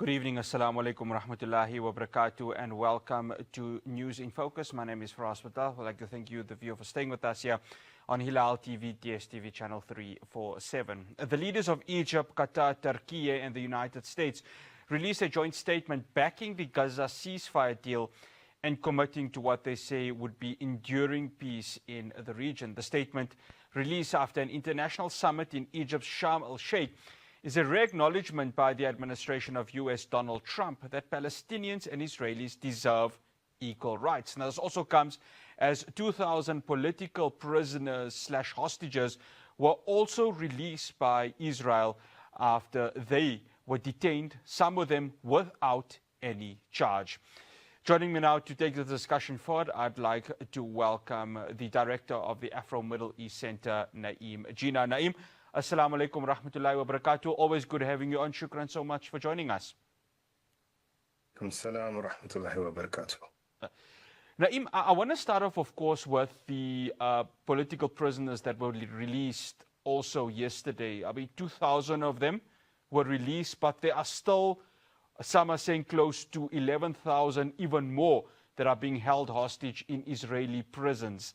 Good evening, Assalamu alaikum rahmatullahi wa barakatuh, and welcome to News in Focus. My name is Faraz Patel. I'd like to thank you, the viewer, for staying with us here on Hilaal TV, DSTV channel 347. The leaders of Egypt, Qatar, Turkey, and the United States released a joint statement backing the Gaza ceasefire deal and committing to what they say would be enduring peace in the region. The statement, released after an international summit in Egypt's Sharm el-Sheikh, is a re-acknowledgement by the administration of US Donald Trump that Palestinians and Israelis deserve equal rights. Now, this also comes as 2,000 political prisoners / hostages were also released by Israel after they were detained, some of them without any charge. Joining me now to take the discussion forward, I'd like to welcome the director of the Afro-Middle East Centre, Naeem Jeenah. Naeem, Assalamu alaikum rahmatullahi wa barakatuh. Always good having you on. Shukran so much for joining us. Assalamu rahmatullahi wa barakatuh. Naeem, I want to start off, of course, with the political prisoners that were released also yesterday. I mean, 2,000 of them were released, but there are still, some are saying, close to 11,000, even more, that are being held hostage in Israeli prisons.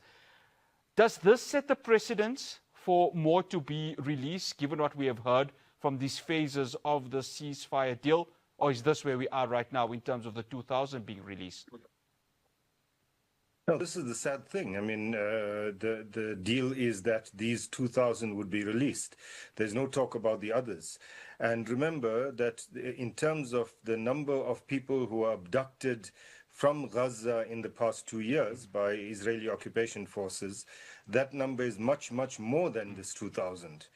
Does this set the precedence for more to be released, given what we have heard from these phases of the ceasefire deal? Or is this where we are right now in terms of the 2,000 being released? No, this is the sad thing. I mean, the deal is that these 2,000 would be released. There's no talk about the others. And remember that in terms of the number of people who are abducted from Gaza in the past 2 years by Israeli occupation forces, that number is much, much more than this 2,000.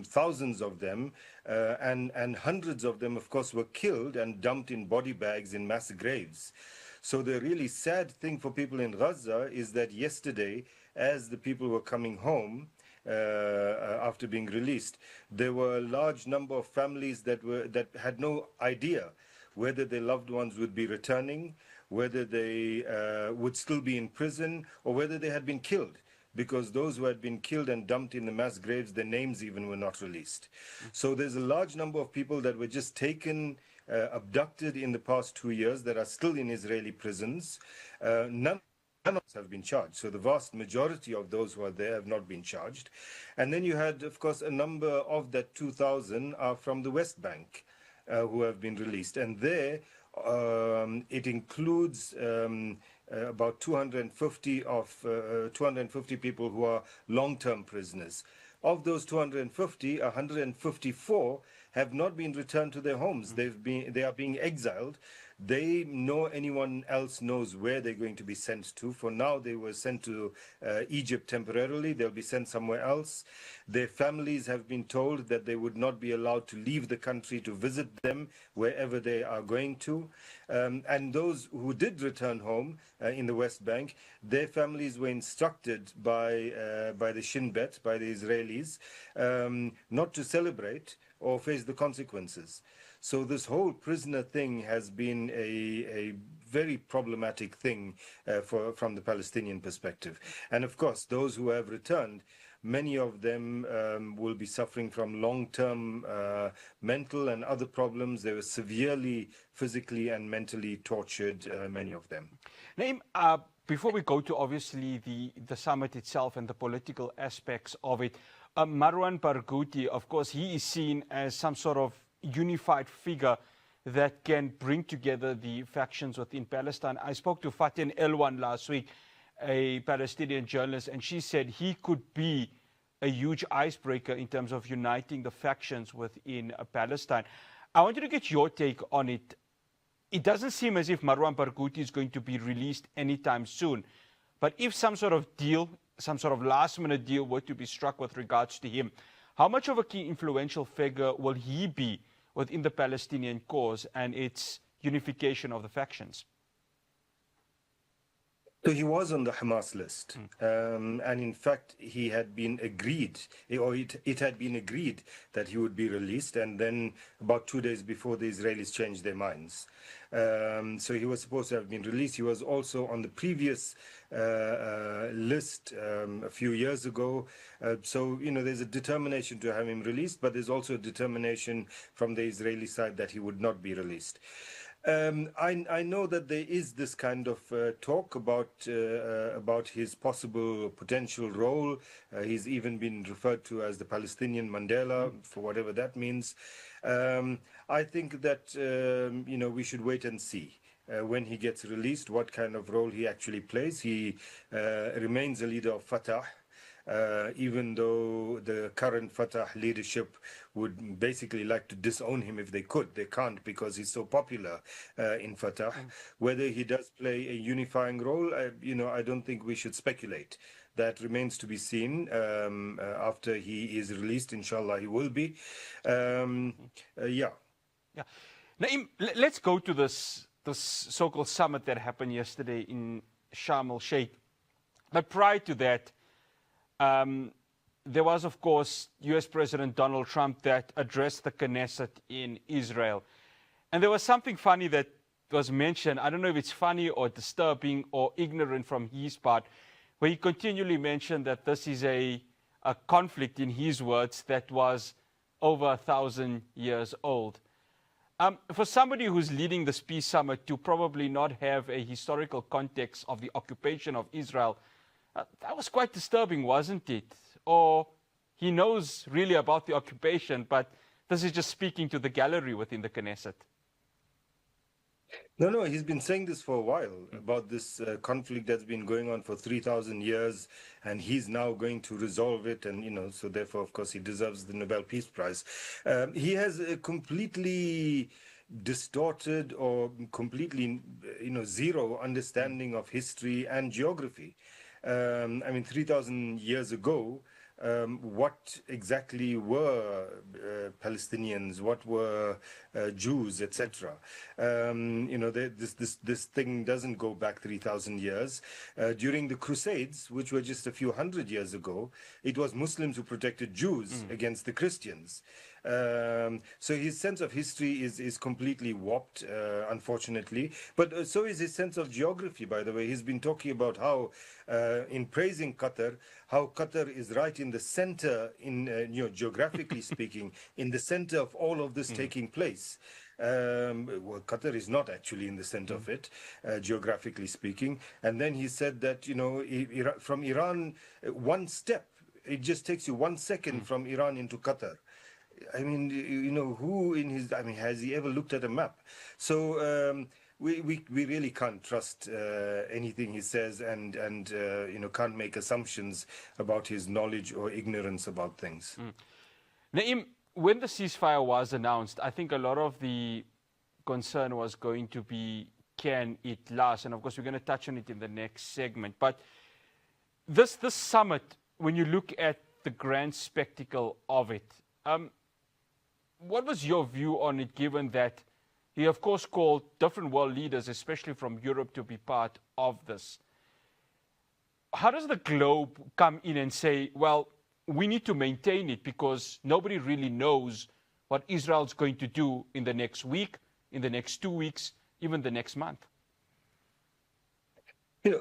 Thousands of them, and hundreds of them, of course, were killed and dumped in body bags in mass graves. So the really sad thing for people in Gaza is that yesterday, as the people were coming home, after being released, there were a large number of families that had no idea whether their loved ones would be returning, whether they would still be in prison, or whether they had been killed. Because those who had been killed and dumped in the mass graves, their names even were not released. So there's a large number of people that were just taken, abducted in the past 2 years that are still in Israeli prisons. None of us have been charged. So the vast majority of those who are there have not been charged. And then you had, of course, a number of that 2,000 are from the West Bank who have been released. And there, it includes about 250 people who are long-term prisoners. Of those 250, 154 have not been returned to their homes. They are being exiled. They know anyone else knows where they're going to be sent to. For now, they were sent to Egypt temporarily. They'll be sent somewhere else. Their families have been told that they would not be allowed to leave the country to visit them wherever they are going to. And those who did return home in the West Bank, their families were instructed by the Shin Bet, by the Israelis, not to celebrate or face the consequences. So this whole prisoner thing has been a very problematic thing from the Palestinian perspective. And of course, those who have returned, many of them will be suffering from long-term mental and other problems. They were severely physically and mentally tortured, many of them. Naeem, before we go to obviously the summit itself and the political aspects of it, Marwan Barghouti, of course, he is seen as some sort of unified figure that can bring together the factions within Palestine. I spoke to Fatin Elwan last week, a Palestinian journalist, and she said he could be a huge icebreaker in terms of uniting the factions within Palestine. I wanted to get your take on it. It doesn't seem as if Marwan Barghouti is going to be released anytime soon, but if some sort of deal, some sort of last-minute deal were to be struck with regards to him, how much of a key influential figure will he be within the Palestinian cause and its unification of the factions? So he was on the Hamas list, and in fact, he had been agreed, or it had been agreed that he would be released, and then about 2 days before, the Israelis changed their minds. So he was supposed to have been released. He was also on the previous list a few years ago. So, there's a determination to have him released, but there's also a determination from the Israeli side that he would not be released. I know that there is this kind of talk about his possible potential role. He's even been referred to as the Palestinian Mandela, for whatever that means. I think that we should wait and see. When he gets released, what kind of role he actually plays. He remains a leader of Fatah. Even though the current Fatah leadership would basically like to disown him if they could. They can't because he's so popular in Fatah. Whether he does play a unifying role, I don't think we should speculate. That remains to be seen. After he is released, inshallah, he will be. Yeah. Naeem, let's go to this so-called summit that happened yesterday in Sharm el-Sheikh. But prior to that, there was, of course, US President Donald Trump that addressed the Knesset in Israel. And there was something funny that was mentioned. I don't know if it's funny or disturbing or ignorant from his part, where he continually mentioned that this is a conflict, in his words, that was over 1,000 years old. For somebody who's leading this peace summit to probably not have a historical context of the occupation of Israel, that was quite disturbing, wasn't it? Or he knows really about the occupation, but this is just speaking to the gallery within the Knesset. No, he's been saying this for a while about this conflict that's been going on for 3,000 years, and he's now going to resolve it, and, so therefore, of course, he deserves the Nobel Peace Prize. He has a completely distorted or completely, zero understanding of history and geography. 3,000 years ago, what exactly were Palestinians, what were Jews, etc. This thing doesn't go back 3,000 years. During the Crusades, which were just a few hundred years ago, it was Muslims who protected Jews against the Christians. So his sense of history is completely warped, unfortunately. But so is his sense of geography, by the way. He's been talking about how, in praising Qatar, how Qatar is right in the center, geographically speaking, in the center of all of this taking place. Well, Qatar is not actually in the center of it, geographically speaking. And then he said that, from Iran, one step, it just takes you 1 second from Iran into Qatar. Who in his, has he ever looked at a map? So we really can't trust anything he says and can't make assumptions about his knowledge or ignorance about things. Naeem, when the ceasefire was announced, I think a lot of the concern was going to be, can it last? And of course, we're going to touch on it in the next segment. But this summit, when you look at the grand spectacle of it, what was your view on it, given that he, of course, called different world leaders, especially from Europe, to be part of this? How does the globe come in and say, well, we need to maintain it because nobody really knows what Israel's going to do in the next week, in the next 2 weeks, even the next month?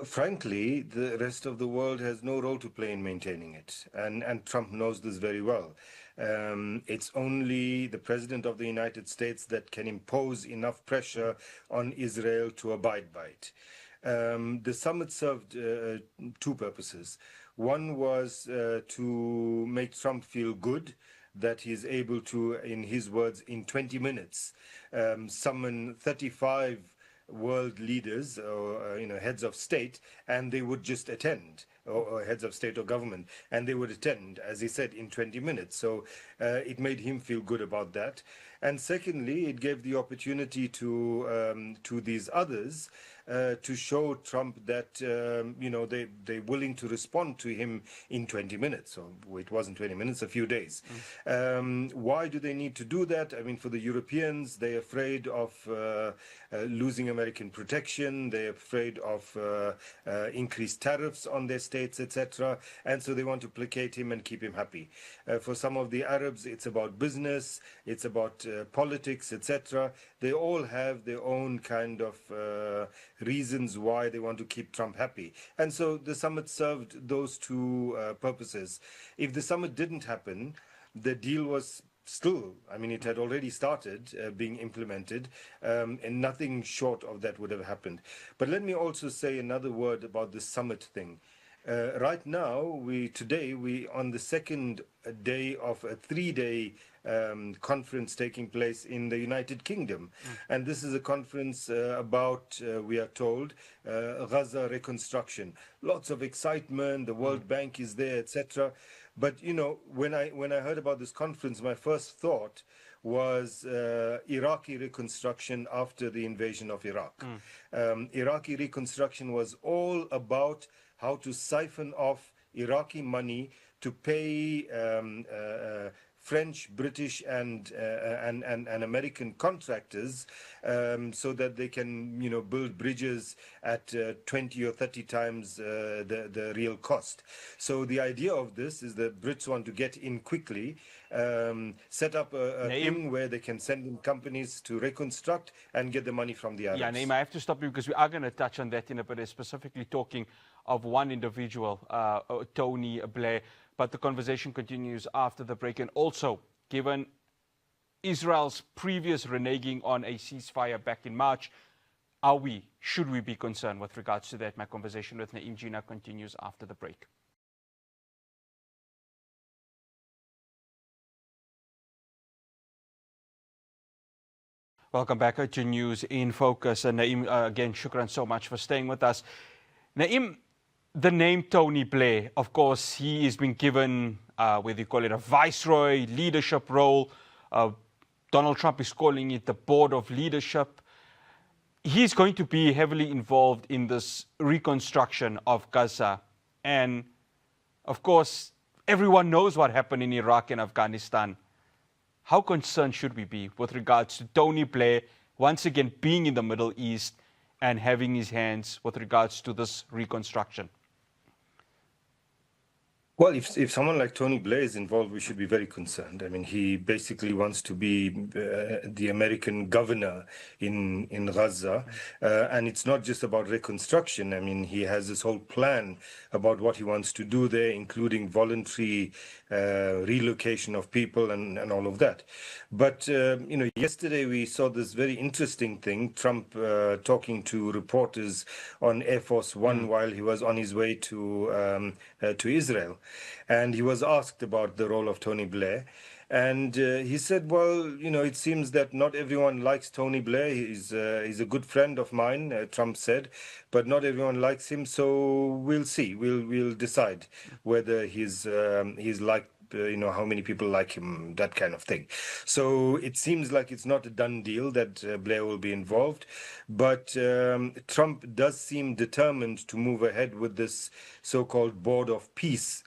Frankly, the rest of the world has no role to play in maintaining it. And Trump knows this very well. It's only the President of the United States that can impose enough pressure on Israel to abide by it. The summit served two purposes. One was to make Trump feel good that he's able to, in his words, in 20 minutes, summon 35 world leaders or heads of state, and they would just attend. or heads of state or government, and they would attend, as he said, in 20 minutes. So it made him feel good about that. And secondly, it gave the opportunity to these others to show Trump that they're willing to respond to him in 20 minutes. So it wasn't 20 minutes, a few days. Why do they need to do that? I mean, for the Europeans, they're afraid of losing American protection. They're afraid of increased tariffs on their states, etc. And so they want to placate him and keep him happy. For some of the Arabs, it's about business, it's about politics, etc. They all have their own kind of reasons why they want to keep Trump happy. And so the summit served those two purposes. If the summit didn't happen, the deal was still, I mean, it had already started being implemented, and nothing short of that would have happened. But let me also say another word about the summit thing. Right now, today we on the second day of a 3-day conference taking place in the United Kingdom. And this is a conference about, we are told, Gaza reconstruction. Lots of excitement, the World Bank is there, etc. But, you know, when I heard about this conference, my first thought was Iraqi reconstruction after the invasion of Iraq. Iraqi reconstruction was all about how to siphon off Iraqi money to pay French, British, and American contractors, so that they can, you know, build bridges at 20 or 30 times the real cost. So the idea of this is that Brits want to get in quickly, set up a thing where they can send in companies to reconstruct and get the money from the Arabs. Yeah, Naeem, I have to stop you because we are going to touch on that in a bit, specifically talking of one individual, Tony Blair. But the conversation continues after the break. And also, given Israel's previous reneging on a ceasefire back in March, should we be concerned with regards to that? My conversation with Naeem Jeenah continues after the break. Welcome back to News in Focus. And Naeem, again, shukran so much for staying with us. Naeem, the name Tony Blair, of course, he has been given, whether you call it a viceroy, leadership role. Donald Trump is calling it the board of leadership. He's going to be heavily involved in this reconstruction of Gaza. And, of course, everyone knows what happened in Iraq and Afghanistan. How concerned should we be with regards to Tony Blair once again being in the Middle East and having his hands with regards to this reconstruction? Well, if someone like Tony Blair is involved, we should be very concerned. I mean, he basically wants to be the American governor in Gaza. And it's not just about reconstruction. I mean, he has this whole plan about what he wants to do there, including voluntary relocation of people and all of that. But, you know, yesterday we saw this very interesting thing, Trump talking to reporters on Air Force One while he was on his way to Israel. And he was asked about the role of Tony Blair. And he said, well, you know, it seems that not everyone likes Tony Blair. He's a good friend of mine, Trump said, but not everyone likes him. So we'll see. We'll decide whether he's liked, you know, how many people like him, that kind of thing. So it seems like it's not a done deal that Blair will be involved. But Trump does seem determined to move ahead with this so-called Board of Peace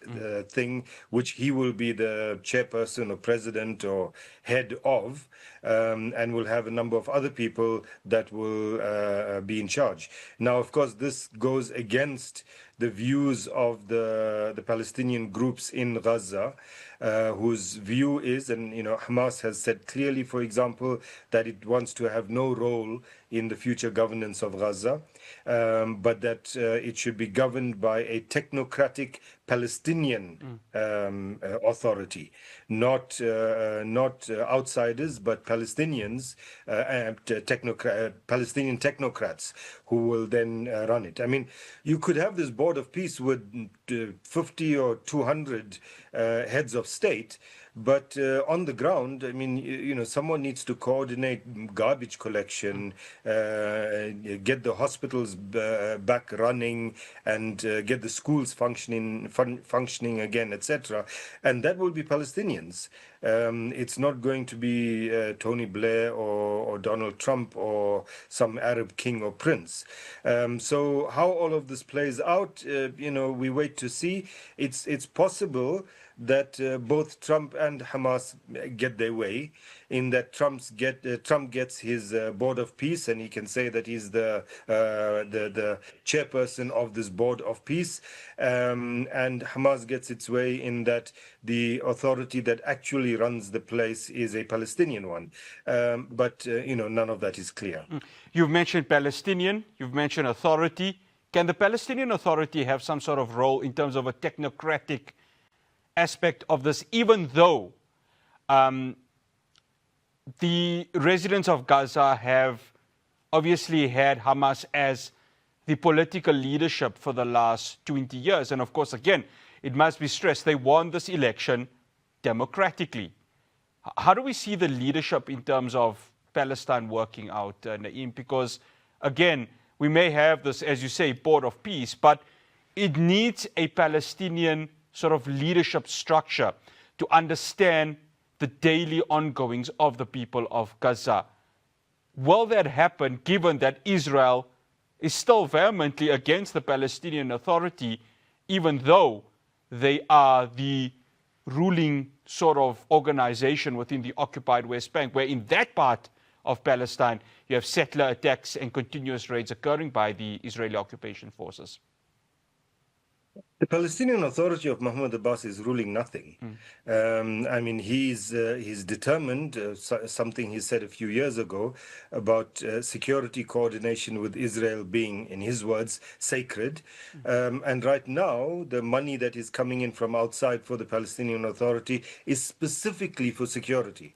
thing, which he will be the chairperson or president or head of, and will have a number of other people that will be in charge. Now, of course, this goes against the views of the Palestinian groups in Gaza, whose view is, and you know, Hamas has said clearly, for example, that it wants to have no role in the future governance of Gaza, but that it should be governed by a technocratic Palestinian authority, not outsiders, but Palestinians, Palestinian technocrats who will then run it. I mean, you could have this Board of Peace with 50 or 200 heads of state, But on the ground, I mean, someone needs to coordinate garbage collection, get the hospitals back running, and get the schools functioning again, etc. And that will be Palestinians. It's not going to be Tony Blair or Donald Trump or some Arab king or prince. So how all of this plays out, we wait to see. It's possible that both Trump and Hamas get their way, in that Trump gets his board of peace, and he can say that he's the chairperson of this board of peace, and Hamas gets its way in that the authority that actually runs the place is a Palestinian one. But none of that is clear. You've mentioned Palestinian, you've mentioned authority. Can the Palestinian Authority have some sort of role in terms of a technocratic aspect of this, even though the residents of Gaza have obviously had Hamas as the political leadership for the last 20 years? And of course, again, it must be stressed, they won this election democratically. How do we see the leadership in terms of Palestine working out, Naeem? Because, again, we may have this, as you say, board of peace, but it needs a Palestinian sort of leadership structure to understand the daily ongoings of the people of Gaza. Will that happen, given that Israel is still vehemently against the Palestinian Authority, even though they are the ruling sort of organization within the occupied West Bank, where in that part of Palestine you have settler attacks and continuous raids occurring by the Israeli occupation forces? The Palestinian Authority of Mahmoud Abbas is ruling nothing. I mean, he's determined, something he said a few years ago, about security coordination with Israel being, in his words, sacred. And right now, the money that is coming in from outside for the Palestinian Authority is specifically for security.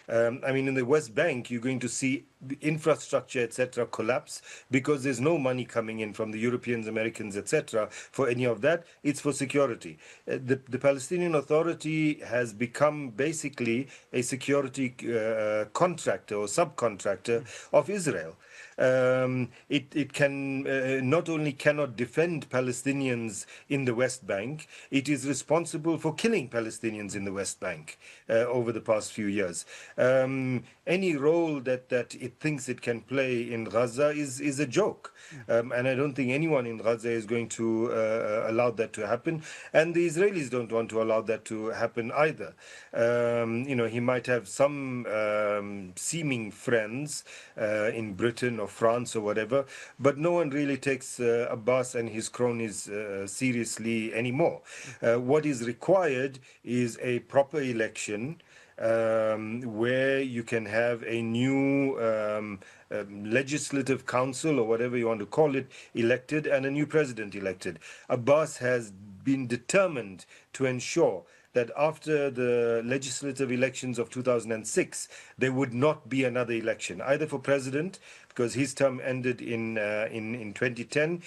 I mean, in the West Bank, you're going to see infrastructure, etc., collapse because there's no money coming in from the Europeans, Americans, etc., for any of that. It's for security. The Palestinian Authority has become basically a security contractor or subcontractor of Israel. It can not only cannot defend Palestinians in the West Bank, it is responsible for killing Palestinians in the West Bank over the past few years. Any role that it thinks it can play in Gaza is a joke. And I don't think anyone in Gaza is going to allow that to happen. And the Israelis don't want to allow that to happen either. He might have some seeming friends in Britain or France or whatever, but no one really takes Abbas and his cronies seriously anymore. What is required is a proper election where you can have a new legislative council or whatever you want to call it elected and a new president elected. Abbas has been determined to ensure that after the legislative elections of 2006, there would not be another election, either for president, because his term ended in 2010,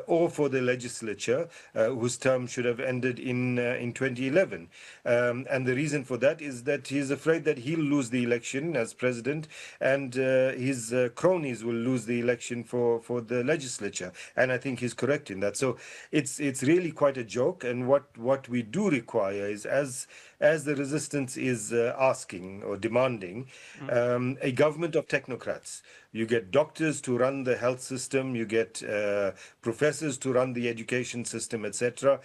or for the legislature, whose term should have ended in 2011. And the reason for that is that he's afraid that he'll lose the election as president, and his cronies will lose the election for the legislature. And I think he's correct in that. So it's really quite a joke. And what we do require is, as the resistance is asking or demanding, a government of technocrats. You get doctors to run the health system, you get professors to run the education system, etc.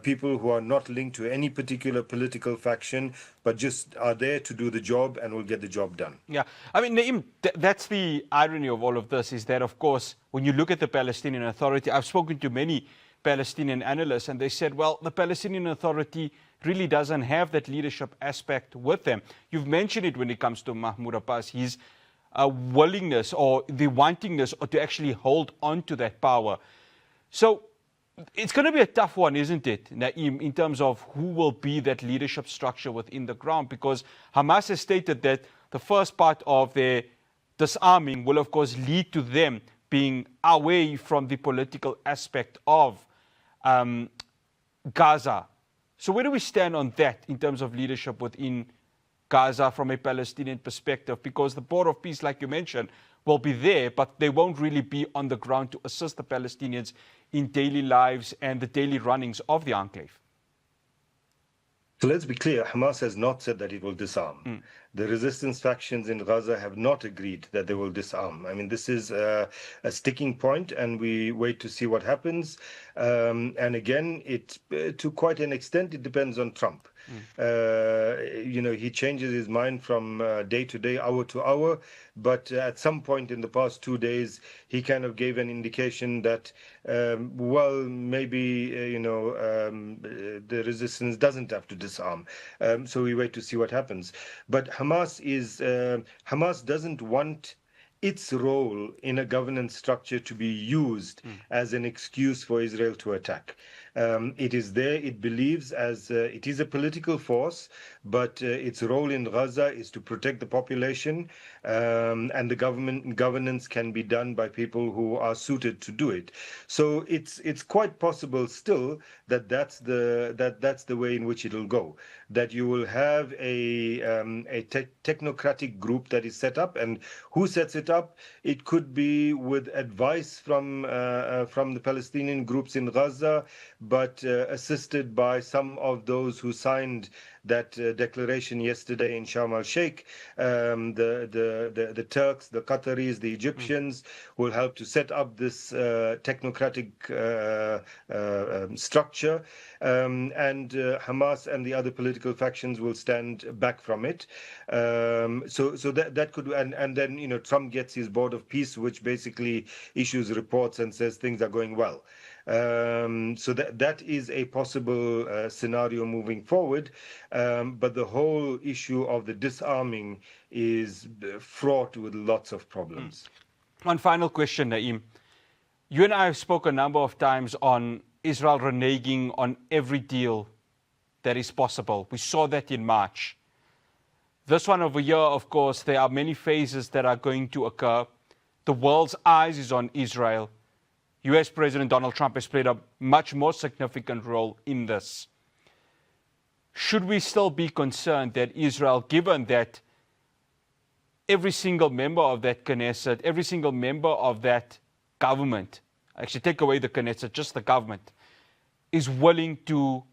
People who are not linked to any particular political faction, but just are there to do the job and will get the job done. Yeah, I mean, Naeem, that's the irony of all of this, is that, of course, when you look at the Palestinian Authority, I've spoken to many Palestinian analysts, and they said, well, the Palestinian Authority really doesn't have that leadership aspect with them. You've mentioned it when it comes to Mahmoud Abbas, his willingness or the wantingness to actually hold on to that power. So it's going to be a tough one, isn't it, Naeem, in terms of who will be that leadership structure within the ground, because Hamas has stated that the first part of their disarming will, of course, lead to them being away from the political aspect of Gaza. So where do we stand on that in terms of leadership within Gaza from a Palestinian perspective? Because the Board of Peace, like you mentioned, will be there, but they won't really be on the ground to assist the Palestinians in daily lives and the daily runnings of the enclave. So let's be clear, Hamas has not said that it will disarm. The resistance factions in Gaza have not agreed that they will disarm. I mean, this is a sticking point, and we wait to see what happens. And again, to quite an extent, it depends on Trump. He changes his mind from day to day, hour to hour. But at some point in the past 2 days, he kind of gave an indication that, maybe, the resistance doesn't have to disarm. So we wait to see what happens. But Hamas doesn't want its role in a governance structure to be used as an excuse for Israel to attack. It is there, it believes, as it is a political force, but its role in Gaza is to protect the population, and the governance can be done by people who are suited to do it. So it's quite possible still that that's the way in which it'll go. That you will have a technocratic group that is set up, and who sets it up? It could be with advice from the Palestinian groups in Gaza, but assisted by some of those who signed that declaration yesterday in Sharm el-Sheikh. The Turks, the Qataris, the Egyptians will help to set up this technocratic structure, and Hamas and the other political factions will stand back from it. So that could, and then Trump gets his Board of Peace, which basically issues reports and says things are going well. So that is a possible scenario moving forward, but the whole issue of the disarming is fraught with lots of problems. One final question, Naeem. You and I have spoken a number of times on Israel reneging on every deal that is possible. We saw that in March. This one over here, of course, there are many phases that are going to occur. The world's eyes is on Israel. US President Donald Trump has played a much more significant role in this. Should we still be concerned that Israel, given that every single member of that Knesset, every single member of that government, actually take away the Knesset, just the government, is willing to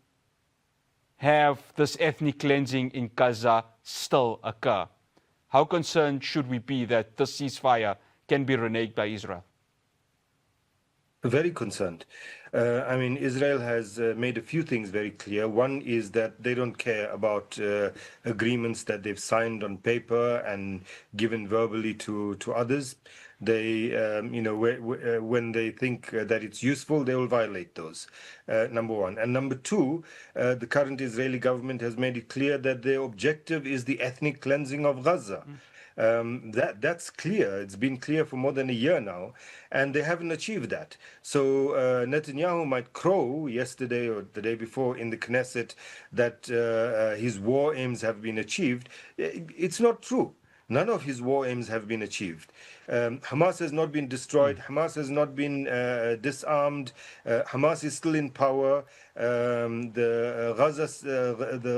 have this ethnic cleansing in Gaza still occur? How concerned should we be that this ceasefire can be reneged by Israel? Very concerned. Israel has made a few things very clear. One is that they don't care about agreements that they've signed on paper and given verbally to others. They, when they think that it's useful, they will violate those, number one. And number two, the current Israeli government has made it clear that their objective is the ethnic cleansing of Gaza. That's clear. It's been clear for more than a year now, and they haven't achieved that. So Netanyahu might crow yesterday or the day before in the Knesset that his war aims have been achieved. It's not true. None of his war aims have been achieved. Hamas has not been destroyed. Hamas has not been disarmed. Hamas is still in power. The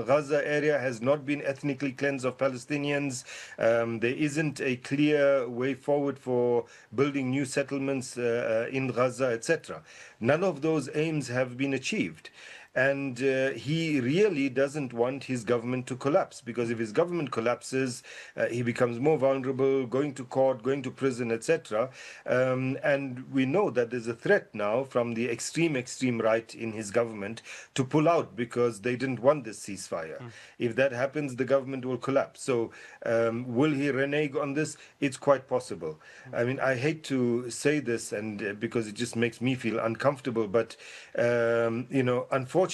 Gaza area has not been ethnically cleansed of Palestinians. There isn't a clear way forward for building new settlements in Gaza, etc. None of those aims have been achieved. And he really doesn't want his government to collapse, because if his government collapses, he becomes more vulnerable, going to court, going to prison, etc. And we know that there's a threat now from the extreme right in his government to pull out because they didn't want this ceasefire. If that happens, the government will collapse. So will he renege on this? It's quite possible. I mean, I hate to say this, and because it just makes me feel uncomfortable, but unfortunately,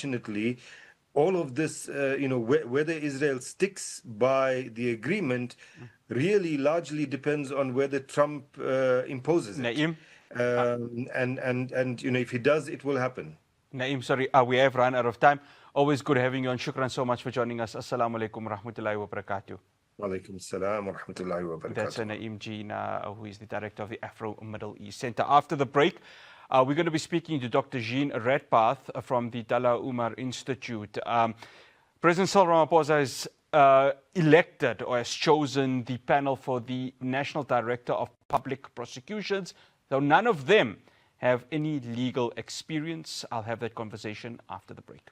all of this, whether Israel sticks by the agreement really largely depends on whether Trump imposes it. Naeem? And if he does, it will happen. Naeem, sorry, we have run out of time. Always good having you on. Shukran so much for joining us. Assalamu alaikum wa rahmatullahi wa barakatuh. Wa alaikum salam wa rahmatullahi wa barakatuh. That's Naeem Jeenah, who is the director of the Afro-Middle East Centre. After the break, We're going to be speaking to Dr. Jeenah from the Dalla Umar Institute. President Cyril Ramaphosa has elected or has chosen the panel for the National Director of Public Prosecutions, though none of them have any legal experience. I'll have that conversation after the break.